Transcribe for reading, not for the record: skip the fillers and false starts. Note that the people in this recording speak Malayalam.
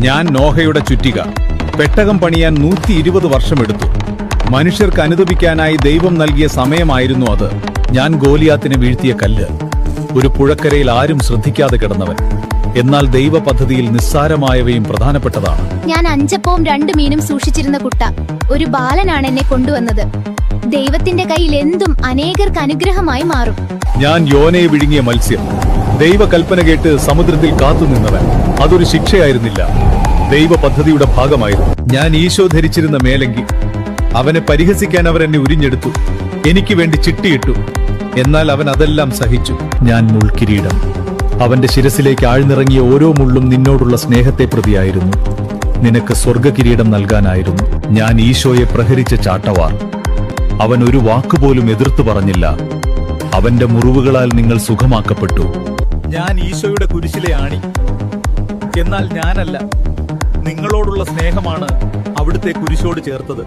ഞാൻ നോഹയുടെ ചുറ്റിക. പെട്ടകം പണിയാൻ 120 വർഷമെടുത്തു. മനുഷ്യർക്ക് അനുദപിക്കാനായി ദൈവം നൽകിയ സമയമായിരുന്നു അത്. ഞാൻ ഗോലിയാത്തിനെ വീഴ്ത്തിയ കല്ല്, ഒരു പുഴക്കരയിൽ ആരും ശ്രദ്ധിക്കാതെ കിടന്നവൻ. എന്നാൽ ദൈവ പദ്ധതിയിൽ നിസ്സാരമായവയും പ്രധാനപ്പെട്ടതാണ്. ഞാൻ 5 അപ്പവും 2 മീനും സൂക്ഷിച്ചിരുന്ന കുട്ട, ഒരു ബാലനാണ് എന്നെ കൊണ്ടുവന്നത്. ദൈവത്തിന്റെ കയ്യിൽ എന്തും അനേകർക്ക് അനുഗ്രഹമായി മാറും. ഞാൻ യോനയെ വിഴുങ്ങിയ മത്സ്യം, ദൈവ കൽപ്പന കേട്ട് സമുദ്രത്തിൽ കാത്തുനിന്നവൻ. അതൊരു ശിക്ഷയായിരുന്നില്ല, ദൈവ പദ്ധതിയുടെ ഭാഗമായിരുന്നു. ഞാൻ ഈശോ ധരിച്ചിരുന്ന മേലങ്കി, അവനെ പരിഹസിക്കാൻ അവർ എന്നെ ഉരിഞ്ഞെടുത്തു, എനിക്ക് വേണ്ടി ചിട്ടിയിട്ടു. എന്നാൽ അവൻ അതെല്ലാം സഹിച്ചു. ഞാൻ മുൾക്കിരീടം, അവന്റെ ശിരസിലേക്ക് ആഴ്ന്നിറങ്ങിയ ഓരോ മുള്ളും നിന്നോടുള്ള സ്നേഹത്തെ പ്രതിയായിരുന്നു. നിനക്ക് സ്വർഗകിരീടം നൽകാനായിരുന്നു. ഞാൻ ഈശോയെ പ്രഹരിച്ച ചാട്ടവാർ, അവൻ ഒരു വാക്കുപോലും എതിർത്തു പറഞ്ഞില്ല. അവന്റെ മുറിവുകളാൽ നിങ്ങൾ സുഖമാക്കപ്പെട്ടു. ഞാൻ ഈശോയുടെ കുരിശിലെ ആണി, എന്നാൽ ഞാനല്ല, നിങ്ങളോടുള്ള സ്നേഹമാണ് അവിടുത്തെ കുരിശോട് ചേർത്തത്.